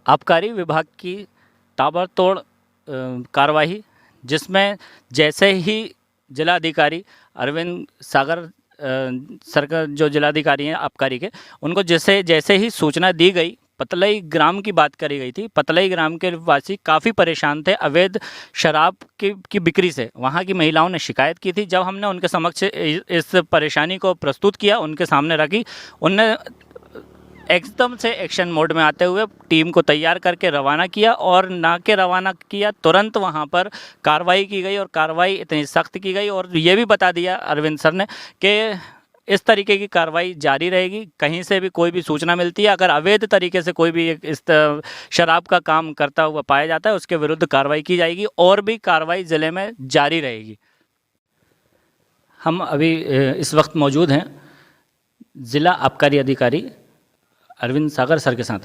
आबकारी विभाग की ताबड़तोड़ कार्रवाई, जिसमें जैसे ही जिलाधिकारी अरविंद सागर सर का जो जिलाधिकारी हैं आबकारी के, उनको जैसे जैसे ही सूचना दी गई, पतलई ग्राम की बात करी गई थी। पतलई ग्राम के वासी काफ़ी परेशान थे अवैध शराब की बिक्री से। वहाँ की महिलाओं ने शिकायत की थी। जब हमने उनके समक्ष इस परेशानी को प्रस्तुत किया, उनके सामने रखी, उनने एकदम से एक्शन मोड में आते हुए टीम को तैयार करके रवाना किया, और ना के रवाना किया तुरंत वहाँ पर कार्रवाई की गई, और कार्रवाई इतनी सख्त की गई, और ये भी बता दिया अरविंद सर ने कि इस तरीके की कार्रवाई जारी रहेगी। कहीं से भी कोई भी सूचना मिलती है, अगर अवैध तरीके से कोई भी शराब का काम करता हुआ पाया जाता है, उसके विरुद्ध कार्रवाई की जाएगी, और भी कार्रवाई ज़िले में जारी रहेगी। हम अभी इस वक्त मौजूद हैं ज़िला आबकारी अधिकारी अरविंद सागर सर के साथ,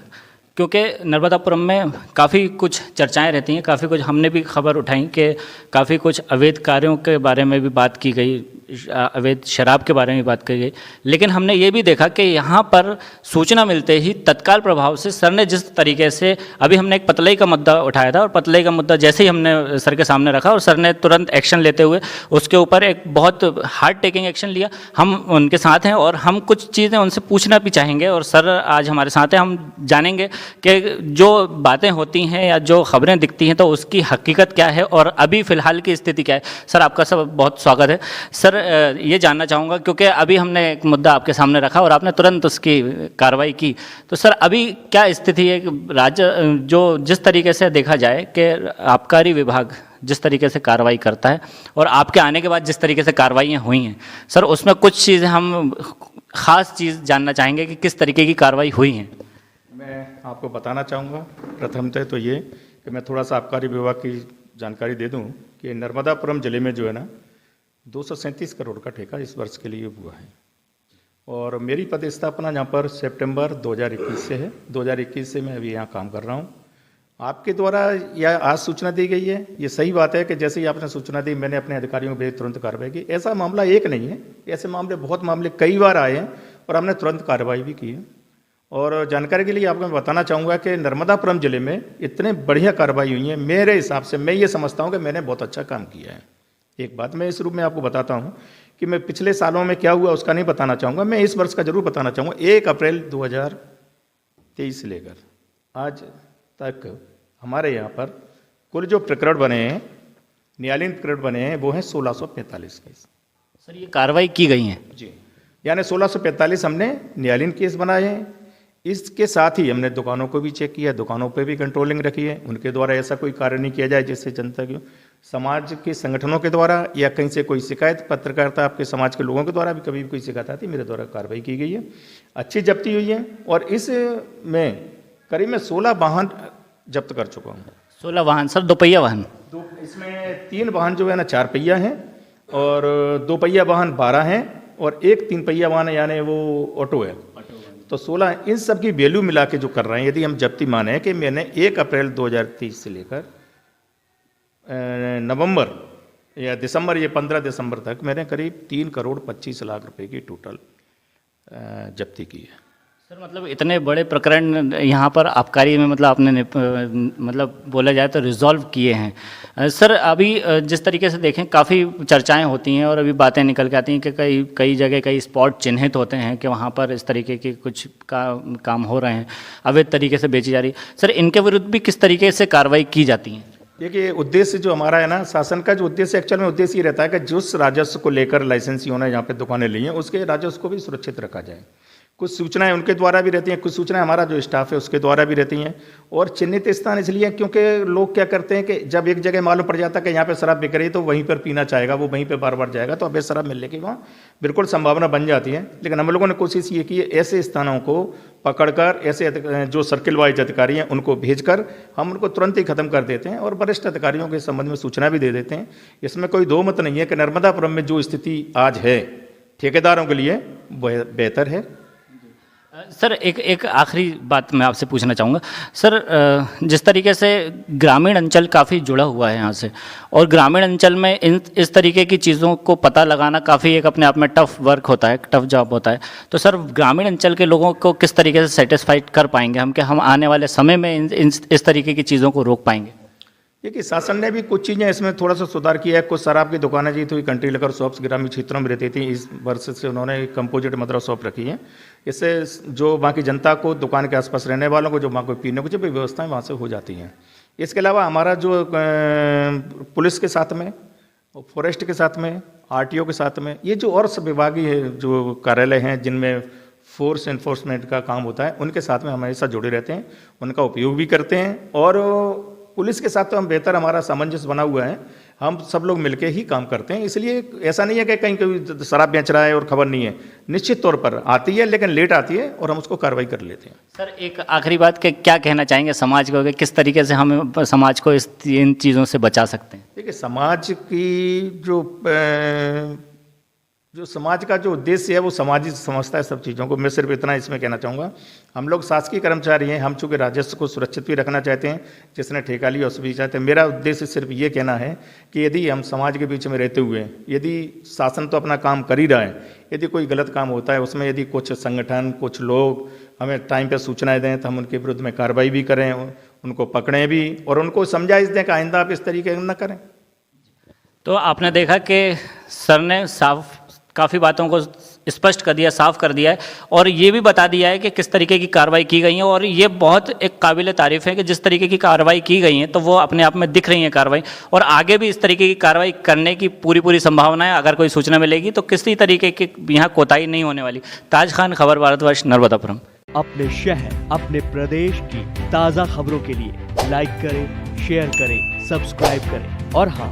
क्योंकि नर्मदापुरम में काफ़ी कुछ चर्चाएं रहती हैं, काफ़ी कुछ हमने भी खबर उठाई कि काफ़ी कुछ अवैध कार्यों के बारे में भी बात की गई, अवैध शराब के बारे में भी बात की गई। लेकिन हमने ये भी देखा कि यहाँ पर सूचना मिलते ही तत्काल प्रभाव से सर ने जिस तरीके से, अभी हमने एक पतलई का मुद्दा उठाया था, और पतलई का मुद्दा जैसे ही हमने सर के सामने रखा, और सर ने तुरंत एक्शन लेते हुए उसके ऊपर एक बहुत हार्ड टेकिंग एक्शन लिया। हम उनके साथ हैं और हम कुछ चीज़ें उनसे पूछना भी चाहेंगे, और सर आज हमारे साथ हैं। हम जानेंगे कि जो बातें होती हैं या जो खबरें दिखती हैं, तो उसकी हकीकत क्या है और अभी फ़िलहाल की स्थिति क्या है। सर, आपका सब बहुत स्वागत है। सर, ये जानना चाहूँगा, क्योंकि अभी हमने एक मुद्दा आपके सामने रखा और आपने तुरंत उसकी कार्रवाई की, तो सर अभी क्या स्थिति है राज्य, जो जिस तरीके से देखा जाए कि आबकारी विभाग जिस तरीके से कार्रवाई करता है, और आपके आने के बाद जिस तरीके से कार्रवाइयाँ हुई हैं, सर उसमें कुछ चीज़ें हम ख़ास चीज़ जानना चाहेंगे कि किस तरीके की कार्रवाई हुई हैं। मैं आपको बताना चाहूँगा, प्रथमतः तो ये कि मैं थोड़ा सा आबकारी विभाग की जानकारी दे दूँ कि नर्मदापुरम ज़िले में जो है ना 237 करोड़ का ठेका इस वर्ष के लिए हुआ है, और मेरी पदस्थापना यहाँ पर सितंबर 2021 से है। 2021 से मैं अभी यहाँ काम कर रहा हूँ। आपके द्वारा यह आज सूचना दी गई है, ये सही बात है कि जैसे ही आपने सूचना दी, मैंने अपने अधिकारियों को भेज तुरंत कार्रवाई की। ऐसा मामला एक नहीं है, ऐसे मामले बहुत मामले कई बार आए हैं, और हमने तुरंत कार्रवाई भी की है। और जानकारी के लिए आपको मैं बताना चाहूँगा कि नर्मदापुरम ज़िले में इतने बढ़िया कार्रवाई हुई है, मेरे हिसाब से मैं ये समझता हूँ कि मैंने बहुत अच्छा काम किया है। एक बात मैं इस रूप में आपको बताता हूँ कि मैं पिछले सालों में क्या हुआ उसका नहीं बताना चाहूँगा, मैं इस वर्ष का जरूर बताना चाहूँगा। 1 अप्रैल 2023 से लेकर आज तक हमारे यहाँ पर कुल जो प्रकरण बने हैं, न्यायालयीन प्रकरण बने हैं, वो हैं 1645 केस। सर, ये कार्रवाई की गई हैं जी, यानी 1645 हमने न्यायालयीन केस बनाए हैं। इसके साथ ही हमने दुकानों को भी चेक किया, दुकानों पे भी कंट्रोलिंग रखी है। उनके द्वारा ऐसा कोई कार्य नहीं किया जाए जिससे जनता की, समाज के संगठनों के द्वारा या कहीं से कोई शिकायत, पत्रकारिता आपके समाज के लोगों के द्वारा भी कभी भी कोई शिकायत आती है, मेरे द्वारा कार्रवाई की गई है, अच्छी जब्ती हुई है। और इसमें करीब मैं 16 वाहन जब्त कर चुका हूँ। 16 वाहन सर, दोपहिया वाहन? इसमें 3 वाहन जो है ना 4 पहिया हैं, और 2 पहिया वाहन 12 हैं, और 1 3 पहिया वाहन है, यानी वो ऑटो है। तो 16, इन सब की वैल्यू मिला के जो कर रहे हैं, यदि हम जब्ती माने कि मैंने 1 अप्रैल 2023 से लेकर नवंबर या दिसंबर, ये 15 दिसंबर तक मैंने करीब 3 करोड़ 25 लाख रुपए की टोटल जब्ती की है। सर, मतलब इतने बड़े प्रकरण यहाँ पर आबकारी में, मतलब आपने मतलब बोला जाए तो रिजॉल्व किए हैं। सर, अभी जिस तरीके से देखें, काफ़ी चर्चाएं होती हैं और अभी बातें निकल के आती हैं कि कई जगह कई स्पॉट चिन्हित होते हैं कि वहाँ पर इस तरीके के कुछ काम हो रहे हैं, अवैध तरीके से बेची जा रही। सर, इनके विरुद्ध भी किस तरीके से कार्रवाई की जाती है? देखिए, उद्देश्य जो हमारा है ना, शासन का जो उद्देश्य एक्चुअल में उद्देश्य ये रहता है कि जिस राजस्व को लेकर लाइसेंसियों ने यहाँ पे दुकानें ली हैं, उसके राजस्व को भी सुरक्षित रखा जाए। कुछ सूचनाएं उनके द्वारा भी रहती हैं, कुछ सूचनाएं हमारा जो स्टाफ है उसके द्वारा भी रहती हैं। और चिन्हित स्थान इसलिए क्योंकि लोग क्या करते हैं कि जब एक जगह मालूम पड़ जाता है कि यहाँ पे शराब बिक रही है, तो वहीं पर पीना चाहेगा, वो वहीं पे बार बार जाएगा, तो अवैध शराब मिलने की वहाँ बिल्कुल संभावना बन जाती है। लेकिन हम लोगों ने कोशिश ये की है, ऐसे स्थानों को पकड़कर, ऐसे जो सर्किल वाइज अधिकारी हैं उनको भेजकर हम उनको तुरंत ही खत्म कर देते हैं, और वरिष्ठ अधिकारियों के संबंध में सूचना भी दे देते हैं। इसमें कोई दो मत नहीं है कि नर्मदापुरम में जो स्थिति आज है ठेकेदारों के लिए बेहतर है। सर एक आखिरी बात मैं आपसे पूछना चाहूँगा सर, जिस तरीके से ग्रामीण अंचल काफ़ी जुड़ा हुआ है यहाँ से, और ग्रामीण अंचल में इस तरीके की चीज़ों को पता लगाना काफ़ी एक अपने आप में टफ वर्क होता है, टफ जॉब होता है। तो सर ग्रामीण अंचल के लोगों को किस तरीके से सेटिस्फाइड कर पाएंगे हम, कि हम आने वाले समय में इस तरीके की चीज़ों को रोक पाएंगे? देखिए, शासन ने भी कुछ चीज़ें इसमें थोड़ा सा सुधार किया है। कुछ शराब की दुकानें जी थी, कंट्री लिकर शॉप्स ग्रामीण क्षेत्रों में रहती थी, इस वर्ष से उन्होंने कंपोजिट मदरा शॉप रखी है। इससे जो वहाँ की जनता को, दुकान के आसपास रहने वालों को, जो वहाँ को पीने को जो भी व्यवस्थाएं वहाँ से हो जाती हैं। इसके अलावा हमारा जो पुलिस के साथ में, फॉरेस्ट के साथ में, आरटीओ के साथ में, ये जो और सब विभागीय जो कार्यालय हैं जिनमें फोर्स एनफोर्समेंट का काम होता है, उनके साथ में हमेशा जुड़े रहते हैं, उनका उपयोग भी करते हैं। और पुलिस के साथ तो हम बेहतर, हमारा सामंजस्य बना हुआ है, हम सब लोग मिलके ही काम करते हैं। इसलिए ऐसा नहीं है कि कहीं कोई शराब बेच रहा है और खबर नहीं है, निश्चित तौर पर आती है, लेकिन लेट आती है और हम उसको कार्रवाई कर लेते हैं। सर एक आखिरी बात के क्या कहना चाहेंगे समाज को, कि किस तरीके से हम समाज को इन चीज़ों से बचा सकते हैं? देखिए, समाज की जो समाज का जो उद्देश्य है वो समाज ही समझता है सब चीज़ों को। मैं सिर्फ इतना इसमें कहना चाहूँगा, हम लोग शासकीय कर्मचारी हैं, हम चूँकि राजस्व को सुरक्षित भी रखना चाहते हैं, जिसने ठेका लिया उस भी चाहते हैं। मेरा उद्देश्य सिर्फ ये कहना है कि यदि हम समाज के बीच में रहते हुए, यदि शासन तो अपना काम कर ही रहा है, यदि कोई गलत काम होता है उसमें यदि कुछ संगठन, कुछ लोग हमें टाइम पर सूचनाएँ दें तो हम उनके विरुद्ध में कार्रवाई भी करें, उनको पकड़ें भी और उनको समझाइश दें कि आइंदा आप इस तरीके न करें। तो आपने देखा कि सर ने काफ़ी बातों को स्पष्ट कर दिया, साफ कर दिया है, और ये भी बता दिया है कि किस तरीके की कार्रवाई की गई है। और ये बहुत एक काबिल तारीफ़ है कि जिस तरीके की कार्रवाई की गई है तो वो अपने आप में दिख रही है कार्रवाई, और आगे भी इस तरीके की कार्रवाई करने की पूरी संभावना है। अगर कोई सूचना मिलेगी तो किसी तरीके की यहाँ कोताही नहीं होने वाली। ताज खान, खबर भारतवर्ष, नर्मदापुरम। अपने शहर, अपने प्रदेश की ताज़ा खबरों के लिए लाइक करें, शेयर करें, सब्सक्राइब करें और हाँ,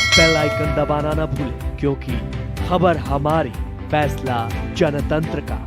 बेल आइकन दबाना ना भूलें, क्योंकि खबर हमारी, फैसला जनतंत्र का।